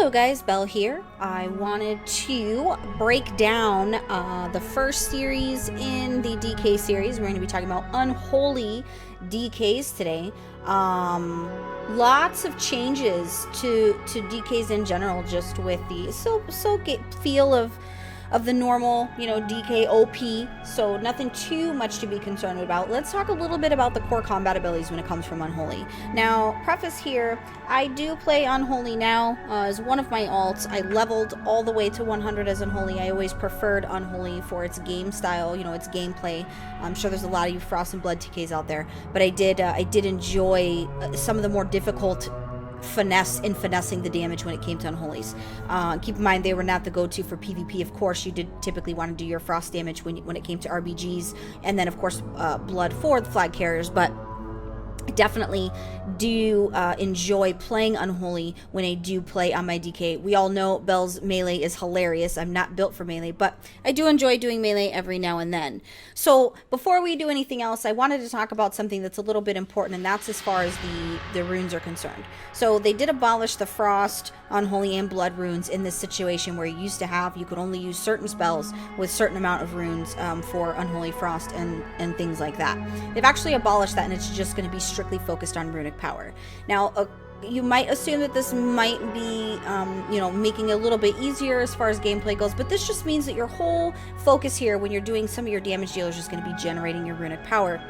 Hello guys, Belle here. I wanted to break down the first series in the DK series. We're going to be talking about Unholy DKs today. Lots of changes to DKs in general, just with the feel of the normal, DK OP, so nothing too much to be concerned about. Let's talk a little bit about the core combat abilities when it comes from Unholy. Now, preface here, I do play Unholy now as one of my alts. I leveled all the way to 100 as Unholy. I always preferred Unholy for its game style, its gameplay. I'm sure there's a lot of you Frost and Blood TKs out there, but I did enjoy some of the more difficult finessing the damage when it came to Unholies. Keep in mind, they were not the go-to for PvP. Of course, you did typically want to do your frost damage when it came to RBGs, and then of course blood for the flag carriers, but I definitely do enjoy playing Unholy when I do play on my DK. We all know Belle's melee is hilarious. I'm not built for melee, but I do enjoy doing melee every now and then. So before we do anything else, I wanted to talk about something that's a little bit important, and that's as far as the runes are concerned. So they did abolish the Frost, Unholy, and Blood runes in this situation where you could only use certain spells with certain amount of runes for Unholy, Frost, and things like that. They've actually abolished that, and it's just going to be strictly focused on runic power. Now, you might assume that this might be, making it a little bit easier as far as gameplay goes, but this just means that your whole focus here when you're doing some of your damage dealers is going to be generating your runic power,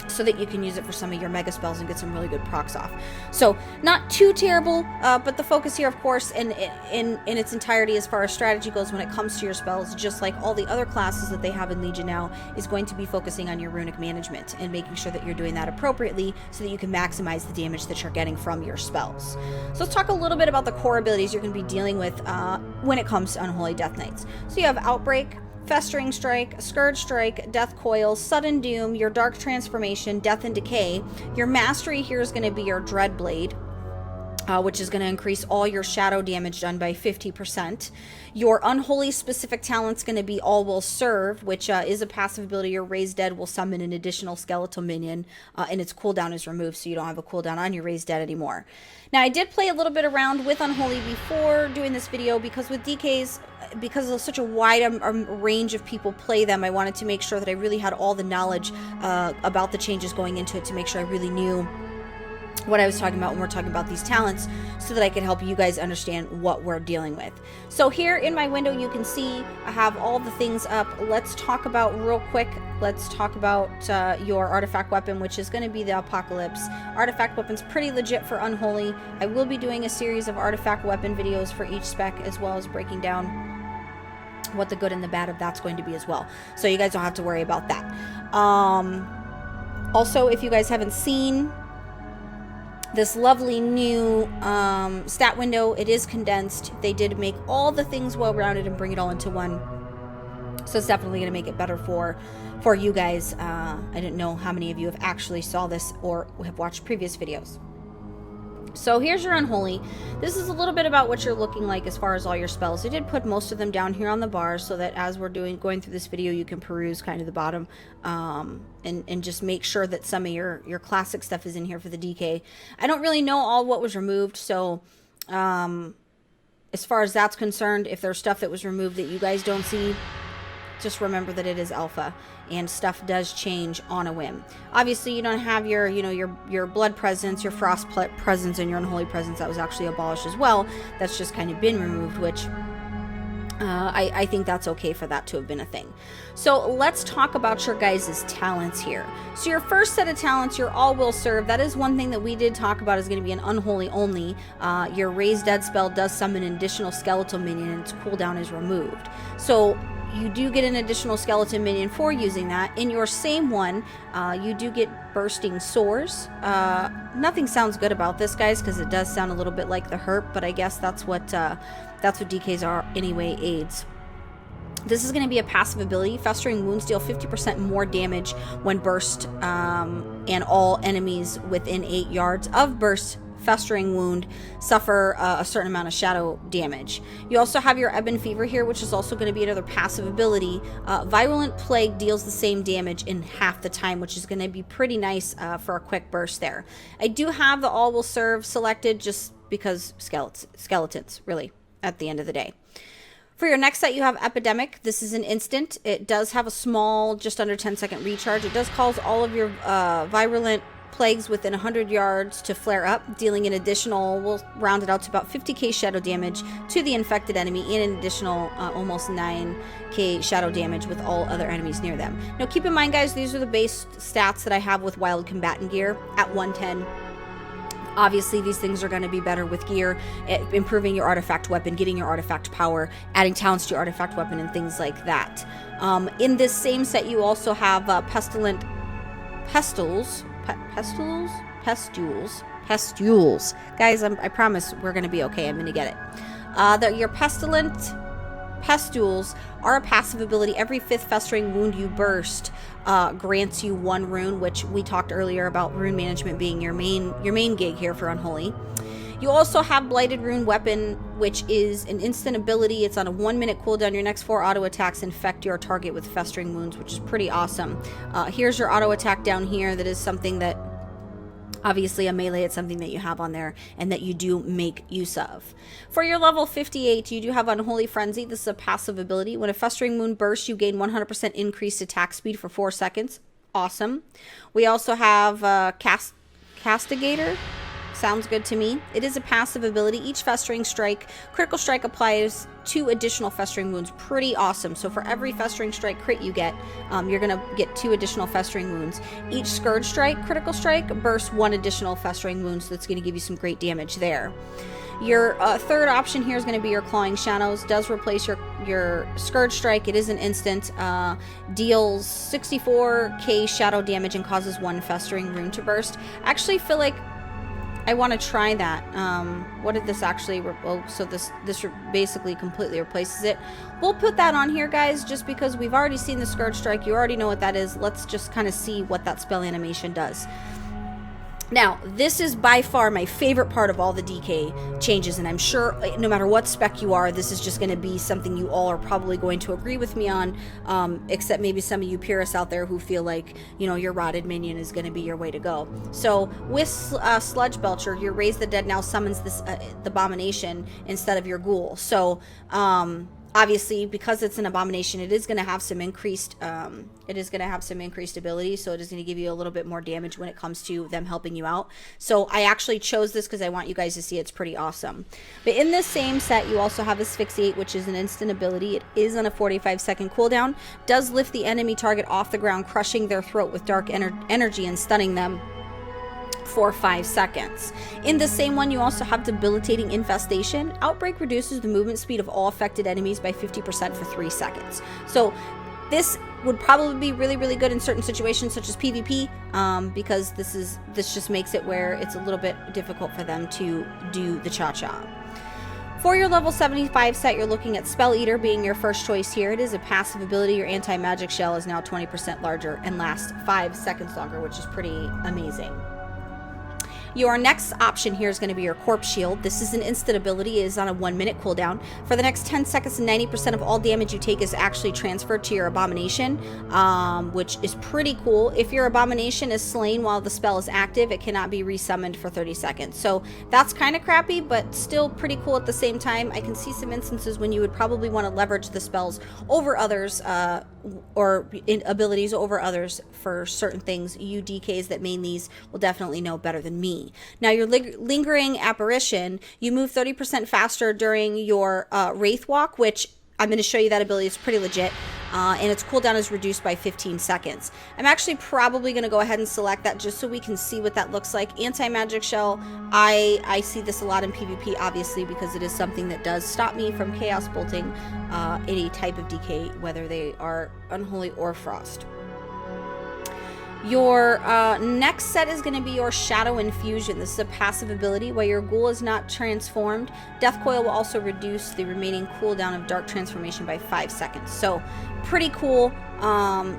so that you can use it for some of your mega spells and get some really good procs off. So not too terrible, but the focus here, of course, in its entirety as far as strategy goes when it comes to your spells, just like all the other classes that they have in Legion now, is going to be focusing on your runic management and making sure that you're doing that appropriately so that you can maximize the damage that you're getting from your spells. So let's talk a little bit about the core abilities you're going to be dealing with when it comes to Unholy Death Knights. So you have Outbreak, Festering Strike, Scourge Strike, Death Coil, Sudden Doom, your Dark Transformation, Death and Decay. Your Mastery here is going to be your Dread Blade, which is going to increase all your shadow damage done by 50%. Your Unholy specific talent's going to be All Will Serve, which is a passive ability. Your Raised Dead will summon an additional skeletal minion, and its cooldown is removed, so you don't have a cooldown on your Raised Dead anymore. Now, I did play a little bit around with Unholy before doing this video, because with DKs, because of such a wide range of people play them, I wanted to make sure that I really had all the knowledge about the changes going into it, to make sure I really knew what I was talking about when we're talking about these talents, so that I could help you guys understand what we're dealing with. So here in my window, you can see I have all the things up. Let's talk about real quick. Let's talk about your artifact weapon, which is going to be the Apocalypse. Artifact weapon's pretty legit for Unholy. I will be doing a series of artifact weapon videos for each spec, as well as breaking down what the good and the bad of that's going to be as well. So you guys don't have to worry about that. Also, if you guys haven't seen this lovely new stat window, it is condensed. They did make all the things well-rounded and bring it all into one. So it's definitely going to make it better for you guys. I didn't know how many of you have actually saw this or have watched previous videos. So here's your Unholy. This is a little bit about what you're looking like as far as all your spells. I did put most of them down here on the bars, so that as we're going through this video, you can peruse kind of the bottom and just make sure that some of your classic stuff is in here for the DK. I don't really know all what was removed, so as far as that's concerned, if there's stuff that was removed that you guys don't see, just remember that it is alpha, and stuff does change on a whim. Obviously, you don't have your blood presence, your frost presence, and your unholy presence. That was actually abolished as well. That's just kind of been removed, which I think that's okay for that to have been a thing. So let's talk about your guys' talents here. So your first set of talents, your All Will Serve, that is one thing that we did talk about is going to be an Unholy only. Your Raised Dead spell does summon an additional skeletal minion, and its cooldown is removed. So you do get an additional skeleton minion for using that. In your same one, you do get Bursting Sores. Nothing sounds good about this, guys, because it does sound a little bit like the herp, but I guess that's what DKs are anyway, aids. This is going to be a passive ability. Festering Wounds deal 50% more damage when burst, and all enemies within 8 yards of burst Festering Wound suffer a certain amount of shadow damage. You also have your Ebon Fever here, which is also going to be another passive ability. Virulent Plague deals the same damage in half the time, which is going to be pretty nice for a quick burst there. I do have the All Will Serve selected just because skeletons, really, at the end of the day. For your next set, you have Epidemic. This is an instant. It does have a small, just under 10-second recharge. It does cause all of your virulent plagues within 100 yards to flare up, dealing an additional, we'll round it out to about 50k shadow damage to the infected enemy, and an additional almost 9k shadow damage with all other enemies near them. Now keep in mind, guys, these are the base stats that I have with Wild Combatant gear at 110. Obviously, these things are going to be better with gear, improving your artifact weapon, getting your artifact power, adding talents to your artifact weapon, and things like that. In this same set, you also have Pestilent Pestules. Guys, I promise we're going to be okay. I'm going to get it. Your Pestilent Pestules are a passive ability. Every 5th festering wound you burst grants you 1 rune, which we talked earlier about rune management being your main gig here for Unholy. You also have Blighted Rune Weapon, which is an instant ability. It's on a 1-minute cooldown. Your next 4 auto attacks infect your target with festering wounds, which is pretty awesome. Here's your auto attack down here. That is something that, obviously a melee, it's something that you have on there and that you do make use of. For your level 58, you do have Unholy Frenzy. This is a passive ability. When a festering wound bursts, you gain 100% increased attack speed for 4 seconds. Awesome. We also have Castigator. Sounds good to me. It is a passive ability. Each festering strike, critical strike applies 2 additional festering wounds. Pretty awesome. So for every festering strike crit you get, you're going to get 2 additional festering wounds. Each scourge strike, critical strike, bursts 1 additional festering wound. So that's going to give you some great damage there. Your third option here is going to be your Clawing Shadows. Does replace your Scourge Strike. It is an instant. Deals 64k shadow damage and causes 1 festering rune to burst. I actually feel like I want to try that. What did this actually... so this basically completely replaces it. We'll put that on here, guys, just because we've already seen the Scourge Strike. You already know what that is. Let's just kind of see what that spell animation does. Now, this is by far my favorite part of all the DK changes, and I'm sure no matter what spec you are, this is just going to be something you all are probably going to agree with me on, except maybe some of you purists out there who feel like, you know, your Rotted Minion is going to be your way to go. So, with Sludge Belcher, your Raise the Dead now summons this the Abomination instead of your Ghoul. So, obviously, because it's an abomination, it is going to have some increased ability, so it is going to give you a little bit more damage when it comes to them helping you out. So I actually chose this because I want you guys to see it's pretty awesome. But in this same set, you also have Asphyxiate, which is an instant ability. It is on a 45-second cooldown. Does lift the enemy target off the ground, crushing their throat with dark energy and stunning them for 5 seconds. In the same one, you also have Debilitating Infestation. Outbreak reduces the movement speed of all affected enemies by 50% for 3 seconds. So this would probably be really, really good in certain situations such as PvP, because this just makes it where it's a little bit difficult for them to do the cha-cha. For your level 75 set, you're looking at Spell Eater being your first choice here. It is a passive ability. Your anti-magic shell is now 20% larger and lasts 5 seconds longer, which is pretty amazing. Your next option here is going to be your Corpse Shield. This is an instant ability. It is on a 1-minute cooldown. For the next 10 seconds, 90% of all damage you take is actually transferred to your Abomination, which is pretty cool. If your Abomination is slain while the spell is active, it cannot be resummoned for 30 seconds. So that's kind of crappy, but still pretty cool at the same time. I can see some instances when you would probably want to leverage the spells over others, or abilities over others for certain things. You DKs that main these will definitely know better than me. Now, your Lingering Apparition, you move 30% faster during your Wraith Walk, which I'm going to show you that ability. It's pretty legit, and its cooldown is reduced by 15 seconds. I'm actually probably going to go ahead and select that just so we can see what that looks like. Anti-Magic Shell, I see this a lot in PvP, obviously, because it is something that does stop me from Chaos Bolting any type of DK, whether they are Unholy or Frost. Your next set is going to be your Shadow Infusion. This is a passive ability. While your ghoul is not transformed, Death Coil will also reduce the remaining cooldown of Dark Transformation by 5 seconds. So, pretty cool.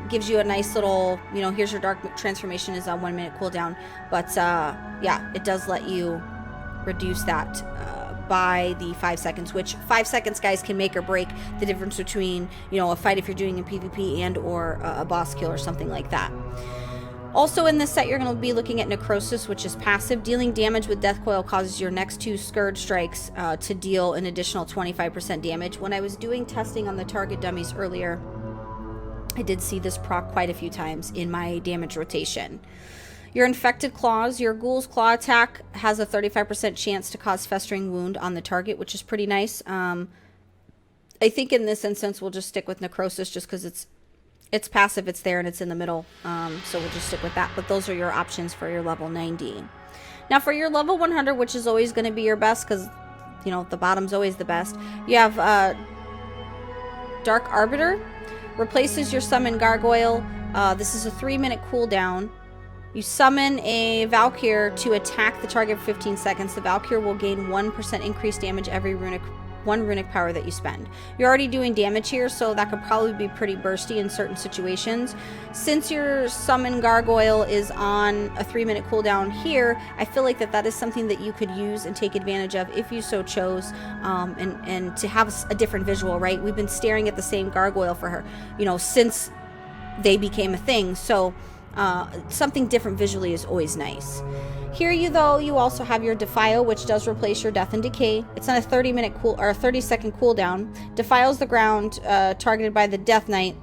Gives you a nice little, you know, here's your Dark Transformation is on 1-minute cooldown. But, yeah, it does let you reduce that by the 5 seconds, which 5 seconds, guys, can make or break the difference between, you know, a fight if you're doing in PvP and or a boss kill or something like that. Also in this set, you're going to be looking at Necrosis, which is passive. Dealing damage with Death Coil causes your next 2 Scourge Strikes to deal an additional 25% damage. When I was doing testing on the target dummies earlier, I did see this proc quite a few times in my damage rotation. Your Infected Claws, your Ghoul's Claw attack has a 35% chance to cause Festering Wound on the target, which is pretty nice. I think in this instance, we'll just stick with Necrosis just because it's passive, it's there, and it's in the middle. So we'll just stick with that. But those are your options for your level 90. Now for your level 100, which is always going to be your best because, you know, the bottom's always the best. You have Dark Arbiter. Replaces your summon Gargoyle. This is a 3-minute cooldown. You summon a Valkyr to attack the target for 15 seconds. The Valkyr will gain 1% increased damage every one runic power that you spend. You're already doing damage here, so that could probably be pretty bursty in certain situations. Since your summon Gargoyle is on a 3-minute cooldown here, I feel like that is something that you could use and take advantage of if you so chose, and to have a different visual, right? We've been staring at the same Gargoyle for her, you know, since they became a thing, so something different visually is always nice. Here you also have your Defile, which does replace your Death and Decay. It's on a 30-second cooldown. Defiles the ground targeted by the Death Knight.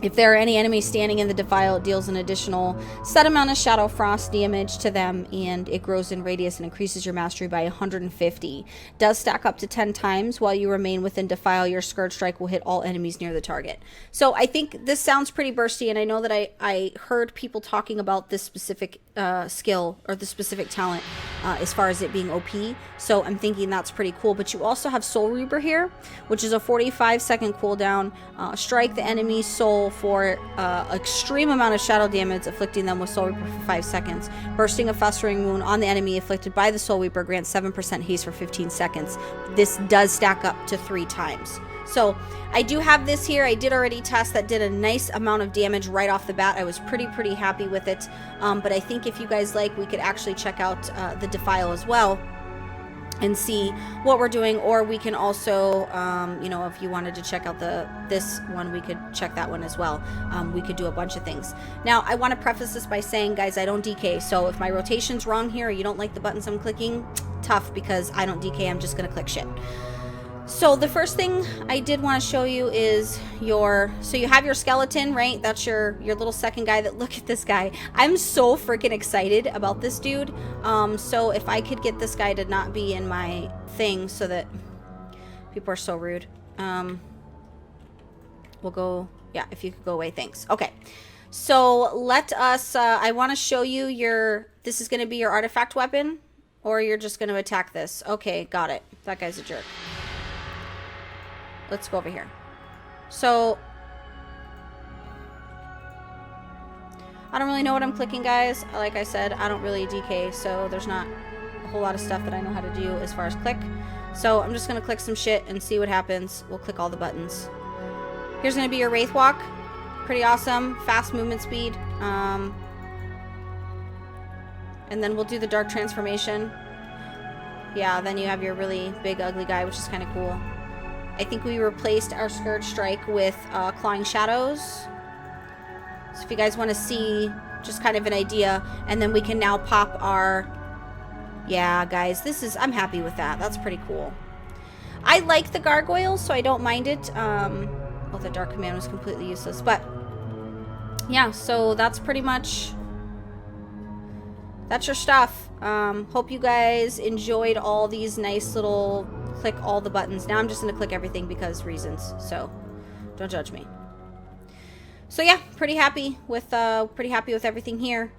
If there are any enemies standing in the Defile, it deals an additional set amount of Shadow Frost damage to them, and it grows in radius and increases your mastery by 150. Does stack up to 10 times. While you remain within Defile, your Scourge Strike will hit all enemies near the target. So I think this sounds pretty bursty, and I know that I heard people talking about this specific skill or the specific talent as far as it being OP. So I'm thinking that's pretty cool. But you also have Soul Reaper here, which is a 45-second cooldown. Strike the enemy's soul for extreme amount of shadow damage, afflicting them with Soul Reaper for 5 seconds. Bursting a Festering Wound on the enemy afflicted by the Soul Reaper grants 7% haste for 15 seconds. This does stack up to 3 times. So I do have this here. I did already test that did a nice amount of damage right off the bat. I was pretty happy with it. But I think if you guys like, we could actually check out the Defile as well and see what we're doing, or we can also, you know, if you wanted to check out this one, we could check that one as well. We could do a bunch of things. Now, I want to preface this by saying, guys, I don't DK, so if my rotation's wrong here, or you don't like the buttons I'm clicking, tough, because I don't DK, I'm just gonna click shit. So the first thing I did want to show you is so you have your skeleton, right? That's your little second guy. Look at this guy. I'm so freaking excited about this dude. So if I could get this guy to not be in my thing so that people are so rude. We'll go, yeah, if you could go away, thanks. Okay. So let us, I want to show you this is going to be your artifact weapon, or you're just going to attack this. Okay, got it. That guy's a jerk. Let's go over here. So I don't really know what I'm clicking, guys. Like I said, I don't really DK, so there's not a whole lot of stuff that I know how to do as far as click. So I'm just gonna click some shit and see what happens. We'll click all the buttons. Here's gonna be your Wraith Walk. Pretty awesome. Fast movement speed. And then we'll do the Dark Transformation. Yeah, then you have your really big ugly guy, which is kind of cool. I think we replaced our Scourge Strike with Clawing Shadows. So if you guys want to see just kind of an idea, and then we can now pop our... Yeah, guys, I'm happy with that. That's pretty cool. I like the gargoyles, so I don't mind it. Well, the Dark Command was completely useless, but yeah, so that's pretty much... That's your stuff. Hope you guys enjoyed all these nice little... Click all the buttons. Now I'm just going to click everything because reasons. So don't judge me. So yeah, pretty happy with everything here.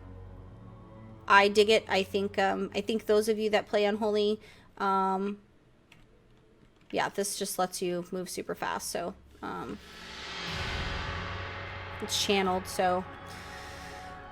I dig it. I think those of you that play Unholy, yeah, this just lets you move super fast. So it's channeled. So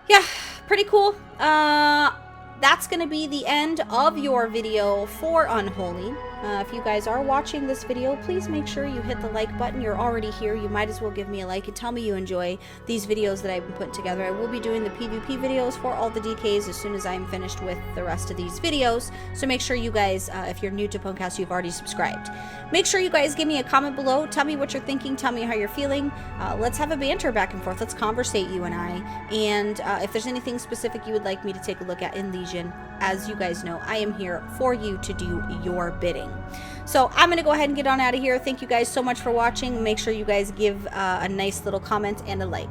yeah, pretty cool. That's going to be the end of your video for Unholy. If you guys are watching this video, please make sure you hit the like button. You're already here. You might as well give me a like and tell me you enjoy these videos that I've been putting together. I will be doing the PvP videos for all the DKs as soon as I'm finished with the rest of these videos. So make sure you guys, if you're new to PWNCAST, you've already subscribed. Make sure you guys give me a comment below. Tell me what you're thinking. Tell me how you're feeling. Let's have a banter back and forth. Let's conversate, you and I. And if there's anything specific you would like me to take a look at in Legion, as you guys know, I am here for you to do your bidding. So I'm going to go ahead and get on out of here. Thank you guys so much for watching. Make sure you guys give a nice little comment and a like.